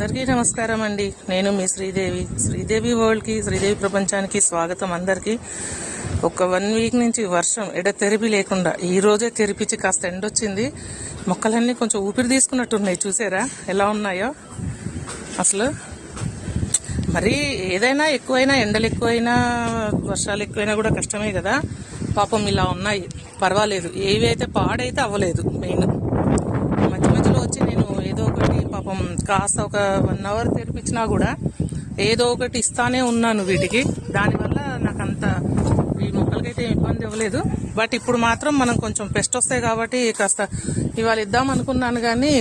అందరికీ నమస్కారం అండి. నేను మీ శ్రీదేవి వరల్డ్కి, శ్రీదేవి ప్రపంచానికి స్వాగతం. అందరికీ ఒక 1 వీక్ నుంచి వర్షం ఎడతెరిపి లేకుండా ఈ రోజే తెరిపించి కాస్త ఎండొచ్చింది. మొక్కలన్నీ కొంచెం ఊపిరి తీసుకున్నట్టున్నాయి. చూసారా ఎలా ఉన్నాయో? అసలు మరి ఏదైనా ఎక్కువైనా, ఎండలు ఎక్కువైనా, వర్షాలు ఎక్కువైనా కూడా కష్టమే కదా. పాపం ఇలా ఉన్నాయి. పర్వాలేదు, ఏవి అయితే పాడైతే అవ్వలేదు. మెయిన్ మధ్య మధ్యలో వచ్చి నేను ఏదో ఒకటి పాపం కాస్త ఒక 1 అవర్ తెరిపించినా కూడా ఏదో ఒకటి ఇస్తానే ఉన్నాను వీటికి. దానివల్ల నాకు అంత ఈ మొక్కలకైతే ఇబ్బంది ఇవ్వలేదు. బట్ ఇప్పుడు మాత్రం మనం కొంచెం పెస్ట్ వస్తాయి కాబట్టి కాస్త ఇవాళ ఇద్దాం అనుకున్నాను, కానీ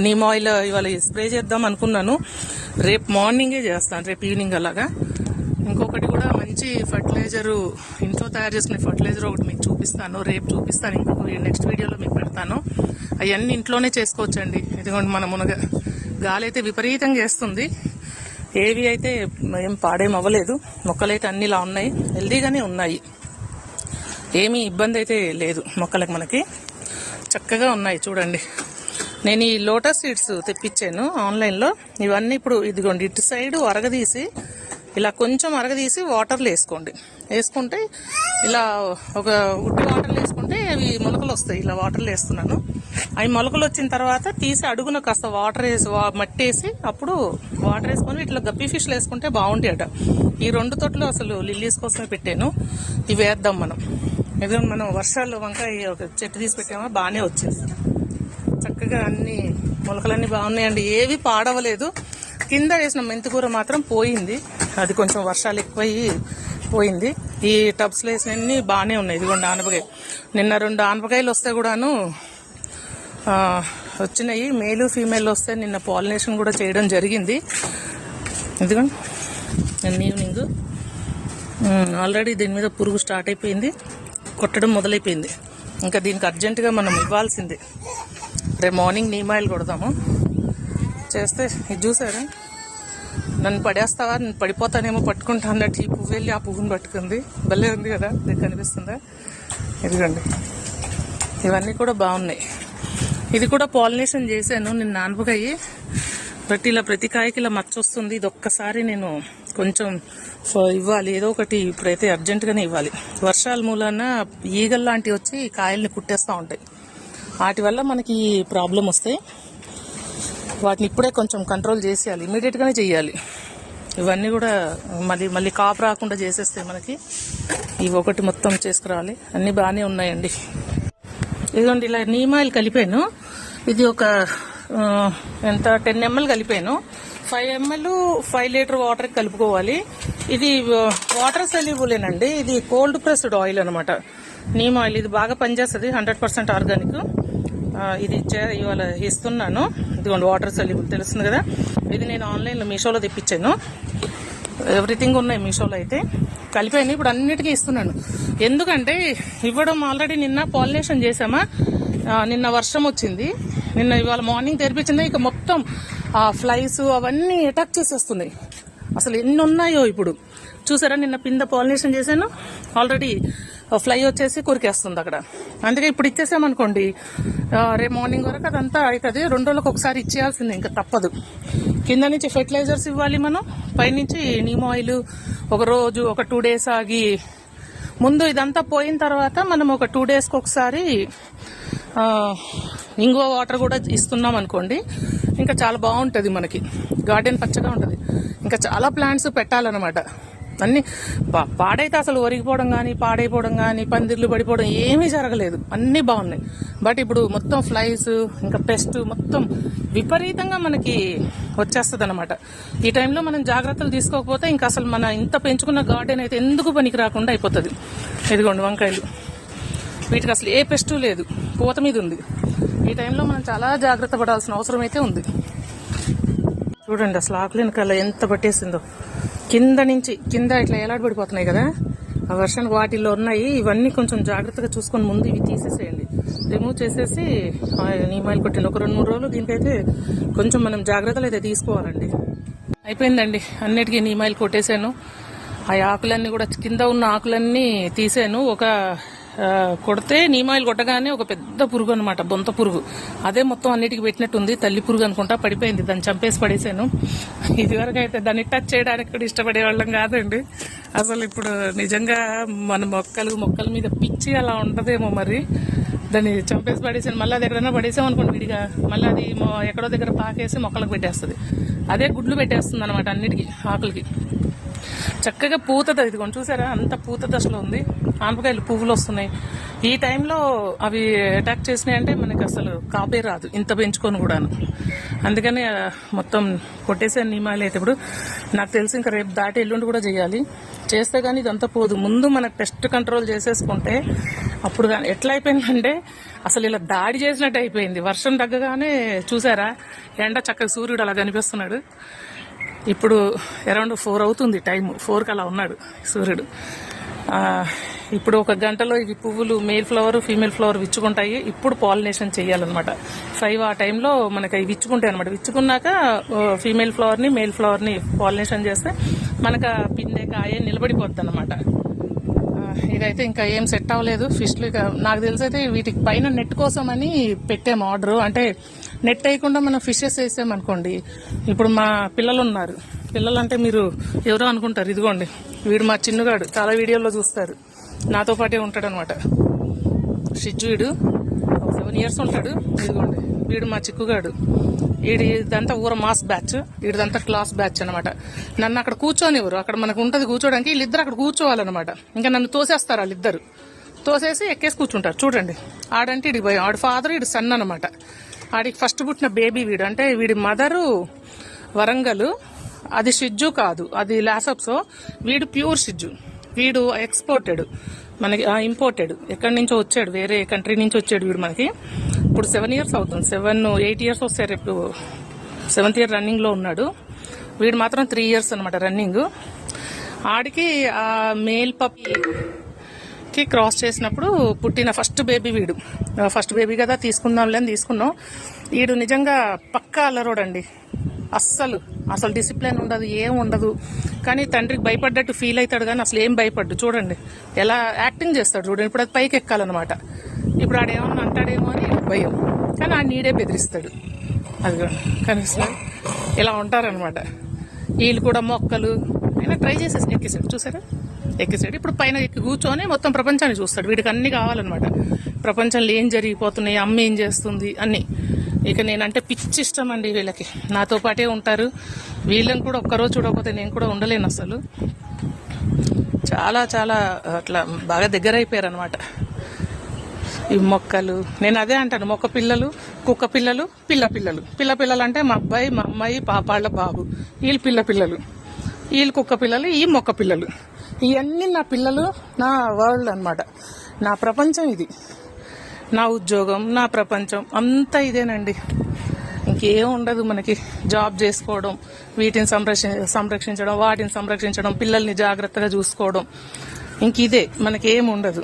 నీమ్ ఆయిల్ ఇవాళ స్ప్రే చేద్దాం అనుకున్నాను. రేపు మార్నింగే చేస్తాను, రేపు ఈవినింగ్ అలాగా. ఇంకొకటి కూడా మంచి ఫర్టిలైజరు, ఇంట్లో తయారు చేసుకునే ఫర్టిలైజర్ ఒకటి మీకు చూపిస్తాను, రేపు చూపిస్తాను. ఇంకొక నెక్స్ట్ వీడియోలో మీకు పెడతాను. అవన్నీ ఇంట్లోనే చేసుకోవచ్చండి. ఇదిగోండి, మన మునగ గాలి అయితే విపరీతంగా వేస్తుంది. ఏవి అయితే ఏం పాడేం అవ్వలేదు. మొక్కలైతే అన్ని ఇలా ఉన్నాయి, హెల్దీగానే ఉన్నాయి. ఏమీ ఇబ్బంది అయితే లేదు మొక్కలకు, మనకి చక్కగా ఉన్నాయి. చూడండి, నేను ఈ లోటస్ సీడ్స్ తెప్పించాను ఆన్లైన్లో. ఇవన్నీ ఇప్పుడు ఇదిగోండి, ఇటు సైడ్ అరగదీసి ఇలా కొంచెం అరగదీసి వాటర్లో వేసుకుంటే ఇలా ఒక ఉట్టి వాటర్లో వేసుకుంటే అవి మొలకలు వస్తాయి. ఇలా వాటర్లో వేస్తున్నాను. అవి మొలకలు వచ్చిన తర్వాత తీసి అడుగున కాస్త వాటర్ వేసి మట్టి వేసి అప్పుడు వాటర్ వేసుకొని ఇట్లా గప్పి ఫిష్లు వేసుకుంటే బాగుంటాయి అట. ఈ 2 తొట్లు అసలు లిల్లీస్ కోసమే పెట్టాను. ఇవి వేద్దాం మనం. ఏదో మనం వర్షాల్లో వంకాయ ఒక చెట్టు తీసి పెట్టామో బాగానే వచ్చింది. చక్కగా అన్ని మొలకలన్నీ బాగున్నాయండి, ఏవి పాడవలేదు. కింద వేసిన మెంతికూర మాత్రం పోయింది, అది కొంచెం వర్షాలు ఎక్కువయ్యి పోయింది. ఈ టబ్స్లో వేసినన్ని బాగానే ఉన్నాయి. ఇదిగోండి ఆనపకాయ, నిన్న 2 ఆనపకాయలు వస్తే కూడాను వచ్చినాయి. మేలు ఫీమేల్ వస్తే నిన్న పాలినేషన్ కూడా చేయడం జరిగింది. ఇదిగోండి, నిన్న ఈవినింగ్ ఆల్రెడీ దీని మీద పురుగు స్టార్ట్ అయిపోయింది, కొట్టడం మొదలైపోయింది. ఇంకా దీనికి అర్జెంటుగా మనం ఇవ్వాల్సిందే. రేపు మార్నింగ్ నీమ్ ఆయిల్ కొడదాము. చేస్తే ఇది చూసారా, నన్ను పడేస్తావా, నేను పడిపోతానేమో పట్టుకుంటా అన్నట్టు ఈ పువ్వు వెళ్ళి ఆ పువ్వుని పట్టుకుంది. భలే ఉంది కదా, మీకు కనిపిస్తుందా? ఇదిగోండి, ఇవన్నీ కూడా బాగున్నాయి. ఇది కూడా పాలినేషన్ చేశాను నిన్న ఆనపకాయ. బట్ ఇలా ప్రతి కాయకి ఇలా మచ్చ వస్తుంది. ఇది ఒక్కసారి నేను కొంచెం ఇవ్వాలి, ఏదో ఒకటి ఇప్పుడైతే అర్జెంటుగానే ఇవ్వాలి. వర్షాల మూలాన ఈగల్ లాంటివి వచ్చి కాయల్ని కుట్టేస్తూ ఉంటాయి. వాటి వల్ల మనకి ప్రాబ్లం వస్తాయి. వాటిని ఇప్పుడే కొంచెం కంట్రోల్ చేసేయాలి, ఇమీడియట్గానే చేయాలి. ఇవన్నీ కూడా మళ్ళీ కాపు రాకుండా చేసేస్తే మనకి ఇవి ఒకటి మొత్తం చేసుకురావాలి. అన్నీ బాగానే ఉన్నాయండి. ఇదిగోండి, ఇలా నీమ్ ఆయిల్ కలిపాను. ఇది ఒక ఎంత 10 ml కలిపాను. 5 ml 5 లీటర్ వాటర్కి కలుపుకోవాలి. ఇది వాటర్ సెల్యుబులేనండి. ఇది కోల్డ్ ప్రెస్డ్ ఆయిల్ అనమాట, నీమ్ ఆయిల్. ఇది బాగా పనిచేస్తుంది, 100% ఆర్గానిక్. ఇది ఇవాళ ఇస్తున్నాను. ఇదిగోండి, వాటర్ సెల్యుబుల్ తెలుస్తుంది కదా. ఇది నేను ఆన్లైన్లో మీషోలో తెప్పించాను. ఎవ్రీథింగ్ ఉన్నాయి మీషోలో అయితే. కలిపాను, ఇప్పుడు అన్నిటికీ ఇస్తున్నాను. ఎందుకంటే ఇవ్వడం ఆల్రెడీ నిన్న పాలినేషన్ చేసామా, నిన్న వర్షం వచ్చింది. ఇవాళ మార్నింగ్ తెరిపించింది. ఇక మొత్తం ఫ్లైస్ అవన్నీ అటాక్ చేసేస్తున్నాయి. అసలు ఎన్ని ఉన్నాయో ఇప్పుడు చూసారా. నిన్న పింద పాలినేషన్ చేశాను, ఆల్రెడీ ఫ్లై వచ్చేసి కొరికేస్తుంది అక్కడ. అందుకే ఇప్పుడు ఇచ్చేసామనుకోండి, రేపు మార్నింగ్ వరకు అదంతా అవుతుంది. 2 రోజులకు ఒకసారి ఇచ్చేయాల్సిందే, ఇంకా తప్పదు. కింద నుంచి ఫెర్టిలైజర్స్ ఇవ్వాలి మనం, పైనుంచి నీమ్ ఆయిల్ ఒక రోజు, ఒక 2 days ఆగి, ముందు ఇదంతా పోయిన తర్వాత మనం ఒక 2 daysకి ఒకసారి ఇంగువ వాటర్ కూడా ఇస్తున్నాం అనుకోండి, ఇంకా చాలా బాగుంటుంది. మనకి గార్డెన్ పచ్చగా ఉంటుంది. ఇంకా చాలా ప్లాంట్స్ పెట్టాలన్నమాట. అన్ని పాడైతే అసలు ఒరిగిపోవడం కానీ, పాడైపోవడం కానీ, పందిర్లు పడిపోవడం ఏమీ జరగలేదు, అన్నీ బాగున్నాయి. బట్ ఇప్పుడు మొత్తం ఫ్లైస్, ఇంకా పెస్ట్ మొత్తం విపరీతంగా మనకి వచ్చేస్తుంది అనమాట. ఈ టైంలో మనం జాగ్రత్తలు తీసుకోకపోతే ఇంకా అసలు మన ఇంత పెంచుకున్న గార్డెన్ అయితే ఎందుకు పనికి రాకుండా అయిపోతుంది. ఇదిగోండి వంకాయలు, వీటికి అసలు ఏ పెస్టు లేదు, పూత మీద ఉంది. ఈ టైంలో మనం చాలా జాగ్రత్త పడాల్సిన అవసరం అయితే ఉంది. చూడండి, అసలు ఆకులు వెనకాల ఎంత పట్టేసిందో. కింద ఇట్లా ఎలాడబడిపోతున్నాయి కదా, ఆ వర్షానికి వాటిల్లో ఉన్నాయి. ఇవన్నీ కొంచెం జాగ్రత్తగా చూసుకొని ముందు ఇవి తీసేసేయండి, రిమూవ్ చేసేసి నీమ్ ఆయిల్ కొట్టండి. ఒక 2-3 రోజులు దీనికైతే కొంచెం మనం జాగ్రత్తలు అయితే తీసుకోవాలండి. అయిపోయిందండి, అన్నిటికీ నీమ్ ఆయిల్ కొట్టేశాను. ఆ ఆకులన్నీ కూడా, కింద ఉన్న ఆకులన్నీ తీసాను. ఒక కొడితే నీమ్ ఆయిల్ కొట్టగానే ఒక పెద్ద పురుగు అనమాట, బొంత పురుగు. అదే మొత్తం అన్నిటికీ పెట్టినట్టుంది, తల్లి పురుగు అనుకుంటా. పడిపోయింది, దాన్ని చంపేసి పడేసాను. ఇదివరకు అయితే దాన్ని టచ్ చేయడానికి కూడా ఇష్టపడే వాళ్ళం కాదండి. అసలు ఇప్పుడు నిజంగా మన మొక్కల మీద పిచ్చి అలా ఉంటదేమో మరి. దాన్ని చంపేసి పడేసాను. మళ్ళీ అది ఎక్కడైనా పడేసామనుకోండి విడిగా, మళ్ళీ అది ఎక్కడో దగ్గర పాకేసి మొక్కలకు పెట్టేస్తుంది. అదే గుడ్లు పెట్టేస్తుంది అనమాట అన్నిటికీ, ఆకులకి. చక్కగా పూతది, ఇది కొంచెం చూసారా, అంత పూత దశలో ఉంది. ఆనపకాయలు పువ్వులు వస్తున్నాయి. ఈ టైంలో అవి అటాక్ చేసినాయి అంటే మనకి అసలు కాపే రాదు, ఇంత పెంచుకొని కూడాను. అందుకని మొత్తం కొట్టేసాను నీమ్ ఆయిల్. అయితే ఇప్పుడు నాకు తెలిసి ఇంకా రేపు దాటి ఎల్లుండి కూడా చేయాలి. చేస్తే కానీ ఇదంతా పోదు. ముందు మనకు పెస్ట్ కంట్రోల్ చేసేసుకుంటే అప్పుడు కానీ ఎట్లా అయిపోయిందంటే అసలు ఇలా దాడి చేసినట్టు అయిపోయింది. వర్షం తగ్గగానే చూసారా, ఎండ చక్కగా సూర్యుడు అలా కనిపిస్తున్నాడు. ఇప్పుడు అరౌండ్ 4 అవుతుంది టైము, 4కి అలా ఉన్నాడు సూర్యుడు. ఇప్పుడు 1 గంటలో ఇవి పువ్వులు మేల్ ఫ్లవర్ ఫీమేల్ ఫ్లవర్ విచ్చుకుంటాయి. ఇప్పుడు పాలినేషన్ చేయాలన్నమాట. 5 ఆ టైంలో మనకి అవి విచ్చుకుంటాయి అనమాట. విచ్చుకున్నాక ఫీమేల్ ఫ్లవర్ని మేల్ ఫ్లవర్ని పాలినేషన్ చేస్తే మనకు పిందె కాయ నిలబడిపోద్ది అనమాట. ఇదైతే ఇంకా ఏం సెట్ అవ్వలేదు ఫిష్లు. ఇక నాకు తెలిసి అయితే వీటికి పైన నెట్ కోసం అని పెట్టాము ఆర్డర్. అంటే నెట్ వేయకుండా మనం ఫిషెస్ వేసామనుకోండి. ఇప్పుడు మా పిల్లలు ఉన్నారు, పిల్లలు అంటే మీరు ఎవరో అనుకుంటారు. ఇదిగోండి, వీడు మా చిన్నగాడు, చాలా వీడియోలో చూస్తారు, నాతో పాటే ఉంటాడు అనమాట. షిజ్జు, వీడు 7 years ఉంటాడు. ఇదిగోండి, వీడు మా చిక్కుగాడు. ఇదంతా ఊర మాస్ బ్యాచ్, వీడిదంతా క్లాస్ బ్యాచ్ అనమాట. నన్ను అక్కడ కూర్చోనివ్వరు, అక్కడ మనకు ఉంటది కూర్చోడానికి. వీళ్ళిద్దరు అక్కడ కూర్చోవాలన్నమాట. ఇంకా నన్ను తోసేస్తారు వాళ్ళిద్దరు, తోసేసి ఎక్కేసి కూర్చుంటారు. చూడండి, ఆడంటే ఇడికి భయం. ఆడి ఫాదర్, ఇడి సన్ అనమాట. ఆడికి ఫస్ట్ పుట్టిన బేబీ వీడు. అంటే వీడి మదరు వరంగల్, అది షిజ్జు కాదు, అది లాసప్సో. వీడు ప్యూర్ షిజ్జు. వీడు ఎక్స్పోర్టెడ్, మనకి ఇంపోర్టెడ్, ఎక్కడి నుంచో వచ్చాడు, వేరే కంట్రీ నుంచి వచ్చాడు వీడు మనకి. ఇప్పుడు 7 years అవుతుంది, 7-8 years వస్తాయి. రేపు 7th year రన్నింగ్ లో ఉన్నాడు. వీడు మాత్రం 3 years అనమాట రన్నింగ్. ఆడికి ఆ మేల్ పప్పీకి క్రాస్ చేసినప్పుడు పుట్టిన ఫస్ట్ బేబీ వీడు. ఫస్ట్ బేబీ కదా, తీసుకుందాంలే అని తీసుకున్నాం. వీడు నిజంగా పక్కా అల్లరోడండి. అసలు డిసిప్లిన్ ఉండదు, ఏం ఉండదు. కానీ తండ్రికి భయపడ్డట్టు ఫీల్ అవుతాడు, కానీ అసలు ఏం భయపడ్డు. చూడండి ఎలా యాక్టింగ్ చేస్తాడు, చూడండి. ఇప్పుడు అది పైకి ఎక్కాలన్నమాట. ఇప్పుడు ఆడేమన్నా అంటాడేమో అని భయం, కానీ ఆ నీడే బెదిరిస్తాడు. అది కానీ ఇలా ఉంటారనమాట వీళ్ళు కూడా. మొక్కలు అయినా ట్రై చేసేసి ఎక్కేసాడు, చూసారా, ఎక్కేసాడు. ఇప్పుడు పైన ఎక్కి కూర్చొని మొత్తం ప్రపంచాన్ని చూస్తాడు. వీడికి అన్ని కావాలన్నమాట. ప్రపంచంలో ఏం జరిగిపోతున్నాయి, అమ్మ ఏం చేస్తుంది అన్ని. ఇక నేనంటే పిచ్చి ఇష్టం అండి వీళ్ళకి, నాతో పాటే ఉంటారు. వీళ్ళని కూడా ఒక్కరోజు చూడకపోతే నేను కూడా ఉండలేను అసలు. చాలా చాలా అట్లా బాగా దగ్గర అయిపోయారు అనమాట ఈ మొక్కలు. నేను అదే అంటాను, మొక్క పిల్లలు, కుక్క పిల్లలు, పిల్ల పిల్లలు అంటే మా అబ్బాయి, మా అమ్మాయి, పాపాళ్ళ బాబు. వీళ్ళు పిల్లలు, వీళ్ళు కుక్క పిల్లలు, ఈ మొక్క పిల్లలు. ఇవన్నీ నా పిల్లలు, నా వరల్డ్ అనమాట, నా ప్రపంచం ఇది. నా ఉద్యోగం, నా ప్రపంచం అంతా ఇదేనండి. ఇంకేం ఉండదు మనకి. జాబ్ చేసుకోవడం, వీటిని సంరక్షించడం, వాటిని సంరక్షించడం, పిల్లల్ని జాగ్రత్తగా చూసుకోవడం, ఇంక ఇదే, మనకేం ఉండదు.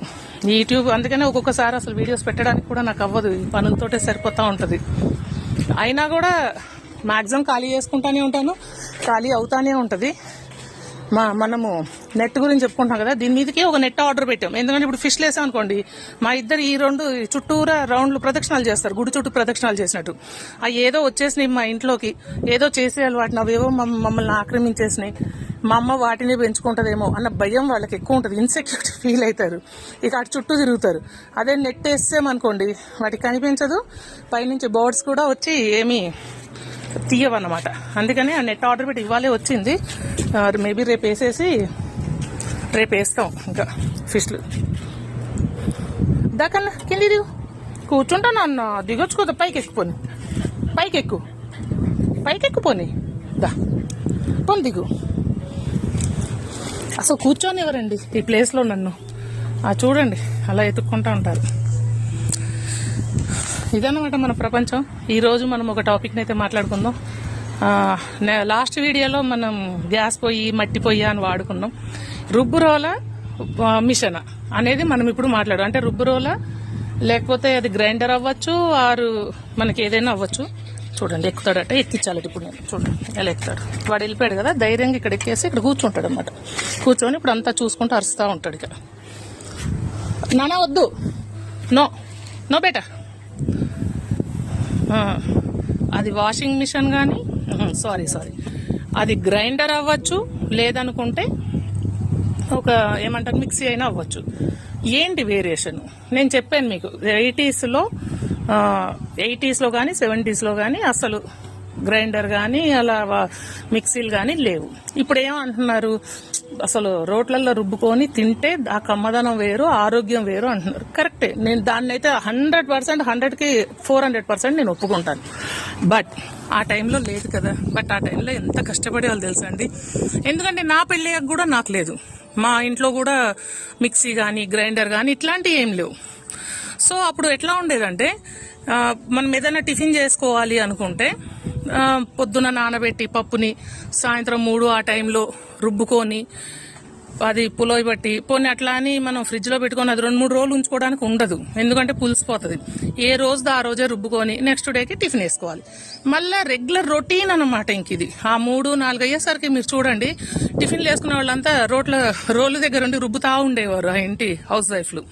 యూట్యూబ్ అందుకనే ఒక్కొక్కసారి అసలు వీడియోస్ పెట్టడానికి కూడా నాకు అవ్వదు, ఈ పనులతోటే సరిపోతా ఉంటుంది. అయినా కూడా మాక్సిమం ఖాళీ చేసుకుంటానే ఉంటాను, ఖాళీ అవుతానే ఉంటుంది. మనము నెట్ గురించి చెప్పుకుంటాం కదా, దీని మీదకి ఒక నెట్ ఆర్డర్ పెట్టాం. ఎందుకంటే ఇప్పుడు ఫిష్లు వేసాం అనుకోండి, మా ఇద్దరు ఈ 2 చుట్టూరా రౌండ్లు ప్రదక్షిణాలు చేస్తారు, గుడి చుట్టూ ప్రదక్షిణాలు చేసినట్టు. అవి ఏదో వచ్చేసినాయి మా ఇంట్లోకి, ఏదో చేసేయాలి వాటిని, అవేవో మమ్మల్ని ఆక్రమించేసినాయి. మా అమ్మ వాటిని పెంచుకుంటదేమో అన్న భయం వాళ్ళకి ఎక్కువ ఉంటుంది, ఇన్సెక్యూరిటీ ఫీల్ అవుతారు. ఇక అటు చుట్టూ తిరుగుతారు. అదే నెట్ వేసామనుకోండి, వాటికి కనిపించదు, పైనుంచి బర్డ్స్ కూడా వచ్చి ఏమీ తీయవన్నమాట. అందుకని ఆ నెట్ ఆర్డర్ పెట్టి ఇవ్వాలే వచ్చింది. మేబీ రేపు వేసేసి రేపు వేస్తాం ఇంకా ఫిష్లు. దాకన్నా కింది దిగు, కూర్చుంటాను అన్న, దిగొచ్చు కదా, పైకి ఎక్కుపోని దా పోని దిగు. అసలు కూర్చొని ఎవరండి ఈ ప్లేస్లో నన్ను చూడండి అలా ఎత్తుక్కుంటా ఉంటారు. ఇదన్నమాట మన ప్రపంచం. ఈరోజు మనం ఒక టాపిక్ని అయితే మాట్లాడుకుందాం. లాస్ట్ వీడియోలో మనం గ్యాస్ పొయ్యి, మట్టి పొయ్యి అని వాడుకున్నాం. రుబ్బురోల మిషన్ అనేది మనం ఇప్పుడు మాట్లాడు. అంటే రుబ్బురోల లేకపోతే అది గ్రైండర్ అవ్వచ్చు, ఆరు మనకి ఏదైనా అవ్వచ్చు. చూడండి ఎక్కుతాడట, ఎక్కించాలట. ఇప్పుడు నేను చూడండి ఎలా ఎక్కుతాడు. వాడు వెళ్ళిపోయాడు కదా, ధైర్యంగా ఇక్కడ ఎక్కేసి ఇక్కడ కూర్చుంటాడు అనమాట. కూర్చొని ఇప్పుడు అంతా చూసుకుంటూ అరుస్తూ ఉంటాడు. ఇక్కడ నానా వద్దు, నో నో బేటా. అది వాషింగ్ మిషన్ కానీ, సారీ అది గ్రైండర్ అవ్వచ్చు, లేదనుకుంటే ఒక ఏమంటారు మిక్సీ అయినా అవ్వచ్చు. ఏంటి వేరియేషన్ నేను చెప్పాను మీకు. 80s కానీ 70s కానీ అసలు గ్రైండర్ కానీ అలా మిక్సీలు కానీ లేవు. ఇప్పుడు ఏమంటున్నారు, అసలు రోట్లలో రుబ్బుకొని తింటే ఆ కమ్మదనం వేరు, ఆరోగ్యం వేరు అంటున్నారు. కరెక్టే, నేను దాన్ని అయితే 100%, 100కి 400% నేను ఒప్పుకుంటాను. బట్ ఆ టైంలో లేదు కదా. బట్ ఆ టైంలో ఎంత కష్టపడే వాళ్ళు తెలుసా అండి. ఎందుకంటే నా పెళ్ళయ్యాక కూడా నాకు లేదు. మా ఇంట్లో కూడా మిక్సీ కానీ గ్రైండర్ కానీ ఇట్లాంటివి ఏం లేవు. సో అప్పుడు ఎట్లా ఉండేదంటే, మనం ఏదైనా టిఫిన్ చేసుకోవాలి అనుకుంటే పొద్దున నానబెట్టి పప్పుని సాయంత్రం 3 ఆ టైంలో రుబ్బుకొని అది పులోయి బట్టి పోనీ అట్లా అని మనం ఫ్రిడ్జ్ లో పెట్టుకొని అది 2-3 రోజులు ఉంచుకోవడానికి ఉండదు. ఎందుకంటే పులిసిపోతుంది. ఏ రోజు ఆ రోజే రుబ్బుకొని నెక్స్ట్ డేకి టిఫిన్ వేసుకోవాలి. మళ్ళీ రెగ్యులర్ రొటీన్ అన్నమాట. ఇంక ఇది ఆ 3-4 అయ్యేసరికి మీరు చూడండి, టిఫిన్లు వేసుకునే వాళ్ళంతా రోడ్ల దగ్గర ఉండి రుబ్బుతా ఉండేవారు ఆ ఇంటి హౌస్ వైఫ్లు.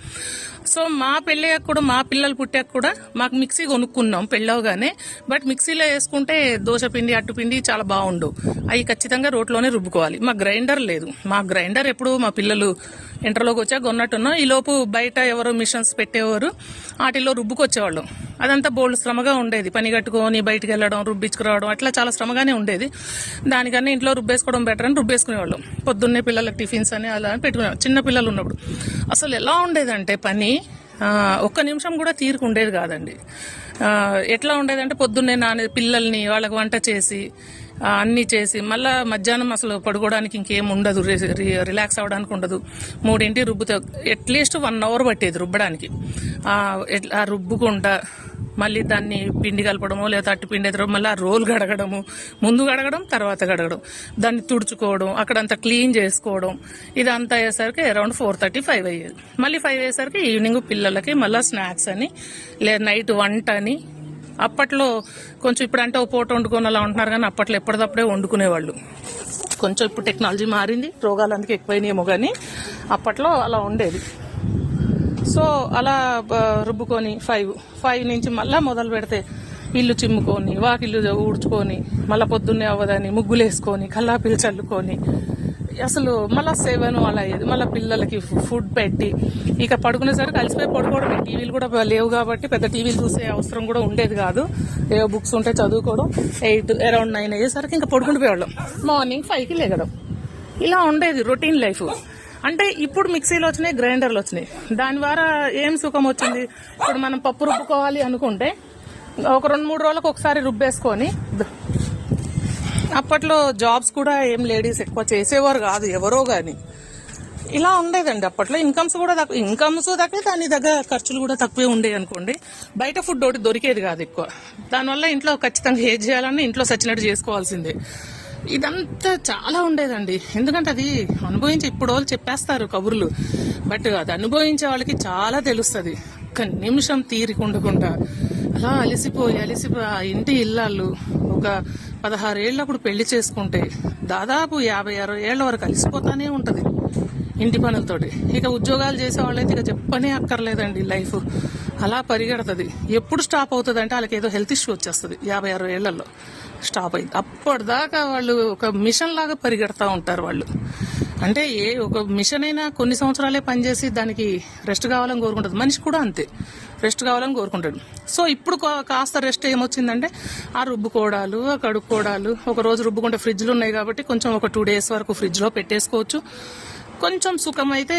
సో మా పెళ్ళయ్యాక కూడా, మా పిల్లలు పుట్టాక కూడా మాకు మిక్సీ కొనుక్కున్నాం పెళ్ళవగానే. బట్ మిక్సీలో వేసుకుంటే దోశ పిండి, అట్టు పిండి చాలా బాగుండవు. అవి ఖచ్చితంగా రోట్లోనే రుబ్బుకోవాలి. మా గ్రైండర్ లేదు. మా గ్రైండర్ ఎప్పుడు మా పిల్లలు ఇంటర్లోకి వచ్చాక కొన్నట్టున్నాం. ఈ లోపు బయట ఎవరో మిషన్స్ పెట్టేవారు, వాటిల్లో రుబ్బుకొచ్చేవాళ్ళం. అదంతా బోల్డ్ శ్రమగా ఉండేది. పని కట్టుకొని బయటకు వెళ్ళడం, రుబ్బించుకురావడం, అట్లా చాలా శ్రమగానే ఉండేది. దానికన్నా ఇంట్లో రుబ్బేసుకోవడం బెటర్ అని రుబ్బేసుకునేవాళ్ళం. పొద్దున్నే పిల్లలకు టిఫిన్స్ అని అలా అని పెట్టుకునేవాళ్ళం. చిన్న పిల్లలు ఉన్నప్పుడు అసలు ఎలా ఉండేదంటే పని ఒక్క నిమిషం కూడా తీరుకుండేది కాదండి. ఎట్లా ఉండేదంటే పొద్దున్నే పిల్లల్ని వాళ్ళకి వంట చేసి అన్నీ చేసి మళ్ళా మధ్యాహ్నం అసలు పడుకోవడానికి ఇంకేం ఉండదు, రిలాక్స్ అవ్వడానికి ఉండదు. 3 రుబ్బుతో అట్లీస్ట్ 1 అవర్ పట్టేది రుబ్బడానికి. ఆ రుబ్బుకుండా మళ్ళీ దాన్ని పిండి కలపడమో లేదా అట్టు పిండి ఎదరో, మళ్ళీ ఆ రోల్ గడగడము, ముందు గడగడం తర్వాత గడగడం, దాన్ని తుడుచుకోవడం, అక్కడంతా క్లీన్ చేసుకోవడం, ఇదంతా అయ్యేసరికి అరౌండ్ 4:30-5 అయ్యేది. మళ్ళీ 5 అయ్యేసరికి ఈవినింగ్ పిల్లలకి మళ్ళీ స్నాక్స్ అని లేదా నైట్ వంట అని. అప్పట్లో కొంచెం ఇప్పుడు అంటే ఓ పూట వండుకొని అలా ఉంటున్నారు, కానీ అప్పట్లో ఎప్పటిదప్పుడే వండుకునేవాళ్ళు. కొంచెం ఇప్పుడు టెక్నాలజీ మారింది, రోగాలు అందుకే ఎక్కువైనాయేమో, కానీ అప్పట్లో అలా ఉండేది. సో అలా రుబ్బుకొని 5 నుంచి మళ్ళీ మొదలు పెడితే ఇల్లు చిమ్ముకొని, వాకిల్లు ఊడ్చుకొని, మళ్ళీ పొద్దున్నే అవ్వదని ముగ్గులు వేసుకొని, కల్లాపిల్లి చల్లుకొని, అసలు మళ్ళీ 7 అలా అయ్యేది. మళ్ళీ పిల్లలకి ఫుడ్ పెట్టి ఇక పడుకునేసరికి కలిసిపోయి పడుకోవడం. టీవీలు కూడా లేవు కాబట్టి పెద్ద టీవీలు చూసే అవసరం కూడా ఉండేది కాదు. ఏవో బుక్స్ ఉంటే చదువుకోవడం. 8 అరౌండ్ 9 అయ్యేసరికి ఇంకా పడుకుండిపోయేవాళ్ళం. మార్నింగ్ 5కి లేగడం. ఇలా ఉండేది రొటీన్ లైఫ్. అంటే ఇప్పుడు మిక్సీలు వచ్చినాయి, గ్రైండర్లు వచ్చినాయి. దాని ద్వారా ఏం సుఖం వచ్చింది. ఇప్పుడు మనం పప్పు రుబ్బుకోవాలి అనుకుంటే ఒక 2-3 రోజులకు ఒకసారి రుబ్బేసుకొని, అప్పట్లో జాబ్స్ కూడా ఏం లేడీస్ ఎక్కువ చేసేవారు కాదు ఎవరో గాని. ఇలా ఉండేదండి అప్పట్లో. ఇన్కమ్స్ తక్కువ, దాని దగ్గర ఖర్చులు కూడా తక్కువే ఉండేవి అనుకోండి. బయట ఫుడ్ ఒకటి దొరికేది కాదు ఎక్కువ. దానివల్ల ఇంట్లో ఖచ్చితంగా ఏది చేయాలన్నా ఇంట్లో సచ్చినట్టు చేసుకోవాల్సిందే. ఇదంతా చాలా ఉండేదండి. ఎందుకంటే అది అనుభవించి ఇప్పుడు వాళ్ళు చెప్పేస్తారు కబుర్లు, బట్ అది అనుభవించే వాళ్ళకి చాలా తెలుస్తుంది. ఒక్క నిమిషం తీరికుండకుండా అలా అలిసిపోయి ఆ ఇంటి ఇల్లాళ్ళు ఒక 16 ఏళ్ళప్పుడు పెళ్లి చేసుకుంటే దాదాపు 50-60 ఏళ్ల వరకు అలిసిపోతానే ఉంటది ఇంటి పనులతోటి. ఇక ఉద్యోగాలు చేసే వాళ్ళైతే ఇక చెప్పనే అక్కర్లేదండి. లైఫ్ అలా పరిగెడుతుంది. ఎప్పుడు స్టాప్ అవుతుంది అంటే వాళ్ళకి ఏదో హెల్త్ ఇష్యూ వచ్చేస్తుంది. 50-60 ఏళ్లలో స్టాప్ అయింది. అప్పటిదాకా వాళ్ళు ఒక మిషన్ లాగా పరిగెడతా ఉంటారు వాళ్ళు. అంటే ఒక మిషన్ అయినా కొన్ని సంవత్సరాలే పనిచేసి దానికి రెస్ట్ కావాలని కోరుకుంటుంది. మనిషి కూడా అంతే, రెస్ట్ కావాలని కోరుకుంటాడు. సో ఇప్పుడు కాస్త రెస్ట్ ఏమొచ్చిందంటే ఆ రుబ్బుకోవడాలు, ఆ కడుక్కోవడాలు. ఒక రోజు రుబ్బుకుంటే ఫ్రిడ్జ్లు ఉన్నాయి కాబట్టి కొంచెం ఒక 2 days వరకు ఫ్రిడ్జ్లో పెట్టేసుకోవచ్చు. కొంచెం సుఖం అయితే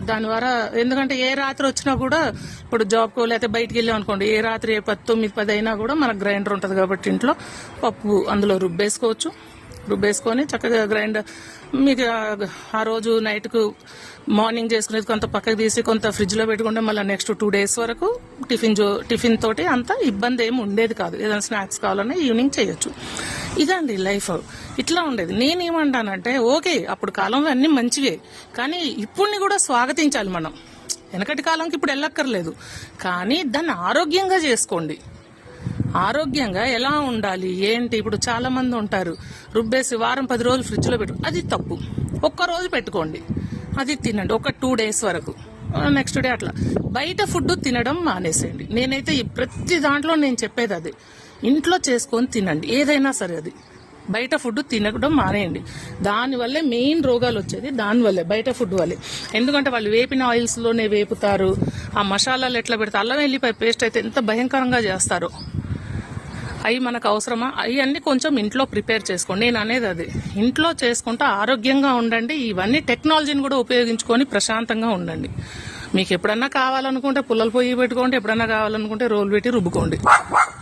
దాని ద్వారా. ఎందుకంటే ఏ రాత్రి వచ్చినా కూడా ఇప్పుడు జాబ్కో లేకపోతే బయటికి వెళ్ళాం అనుకోండి, ఏ రాత్రి 9-10 అయినా కూడా మనకు గ్రైండర్ ఉంటుంది కాబట్టి ఇంట్లో పప్పు అందులో రుబ్బేసుకొని చక్కగా గ్రైండర్ మీకు ఆ రోజు నైట్కు మార్నింగ్ చేసుకునేది కొంత పక్కకు తీసి కొంత ఫ్రిడ్జ్లో పెట్టుకుంటే మళ్ళీ నెక్స్ట్ 2 days వరకు టిఫిన్ తోటి అంత ఇబ్బంది ఏమి ఉండేది కాదు. ఏదైనా స్నాక్స్ కావాలన్నా ఈవినింగ్ చేయొచ్చు. ఇదండి లైఫ్. ఇట్లా ఉండేది. నేనేమంటానంటే ఓకే అప్పుడు కాలంలో అన్ని మంచివే, కానీ ఇప్పుడుని కూడా స్వాగతించాలి మనం. వెనకటి కాలంకి ఇప్పుడు వెళ్ళక్కర్లేదు, కానీ దాన్ని ఆరోగ్యంగా చేసుకోండి. ఆరోగ్యంగా ఎలా ఉండాలి ఏంటి. ఇప్పుడు చాలా మంది ఉంటారు రుబ్బేసి వారం 10 రోజులు ఫ్రిడ్జ్లో పెట్టు, అది తప్పు. ఒక్క రోజు పెట్టుకోండి, అది తినండి ఒక 2 days వరకు. నెక్స్ట్ డే అట్లా. బయట ఫుడ్ తినడం మానేసేయండి. నేనైతే ప్రతి దాంట్లో నేను చెప్పేది అది, ఇంట్లో చేసుకొని తినండి ఏదైనా సరే. అది బయట ఫుడ్ తినడం మానేయండి. దానివల్లే మెయిన్ రోగాలు వచ్చేది దానివల్లే, బయట ఫుడ్ వల్లే. ఎందుకంటే వాళ్ళు వేపిన ఆయిల్స్లోనే వేపుతారు, ఆ మసాలాలు ఎట్లా పెడతారు, అల్లం వెల్లిపాయ పేస్ట్ అయితే ఎంత భయంకరంగా చేస్తారో. అవి మనకు అవసరమా? అవి అన్నీ కొంచెం ఇంట్లో ప్రిపేర్ చేసుకోండి. నేను అనేది అది, ఇంట్లో చేసుకుంటూ ఆరోగ్యంగా ఉండండి. ఇవన్నీ టెక్నాలజీని కూడా ఉపయోగించుకొని ప్రశాంతంగా ఉండండి. మీకు ఎప్పుడన్నా కావాలనుకుంటే పుల్లలు పొయ్యి పెట్టుకోండి, ఎప్పుడన్నా కావాలనుకుంటే రోలు పెట్టి రుబ్బుకోండి.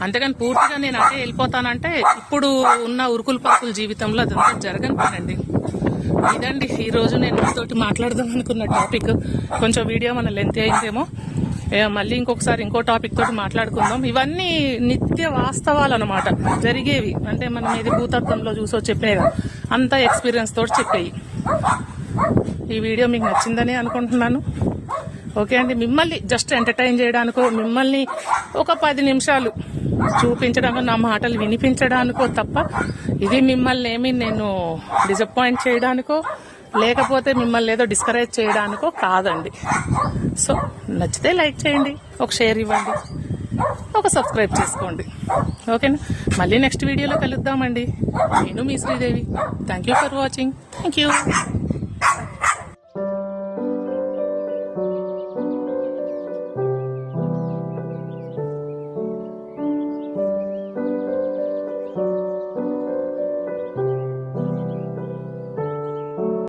అంతేగాని పూర్తిగా నేను అటే వెళ్ళిపోతానంటే ఇప్పుడు ఉన్న ఉరుకులు పరుకుల జీవితంలో అదంతా జరగనిపోనండి. ఇదండి ఈరోజు నేను మీతోటి మాట్లాడదాం అనుకున్న టాపిక్. కొంచెం వీడియో మన లెంత్ అయిందేమో, మళ్ళీ ఇంకొకసారి ఇంకో టాపిక్ తోటి మాట్లాడుకుందాం. ఇవన్నీ నిత్య వాస్తవాలు అనమాట, జరిగేవి. అంటే మనం ఇది భూతత్వంలో చూసో చెప్పేవి, అంత ఎక్స్పీరియన్స్ తోటి చెప్పేవి. ఈ వీడియో మీకు నచ్చిందని అనుకుంటున్నాను. ఓకే అండి, మిమ్మల్ని జస్ట్ ఎంటర్టైన్ చేయడానికో, మిమ్మల్ని ఒక 10 నిమిషాలు చూపించడానికో, నా మాటలు వినిపించడానికో తప్ప ఇది మిమ్మల్ని ఏమి నేను డిసప్పాయింట్ చేయడానికో లేకపోతే మిమ్మల్ని ఏదో డిస్కరేజ్ చేయడానికో కాదండి. సో నచ్చితే లైక్ చేయండి, ఒక షేర్ ఇవ్వండి, ఒక సబ్స్క్రైబ్ చేసుకోండి. ఓకేనా? మళ్ళీ నెక్స్ట్ వీడియోలో కలుద్దామండి. నేను మీ Sridevi. Thank you for watching. Thank you.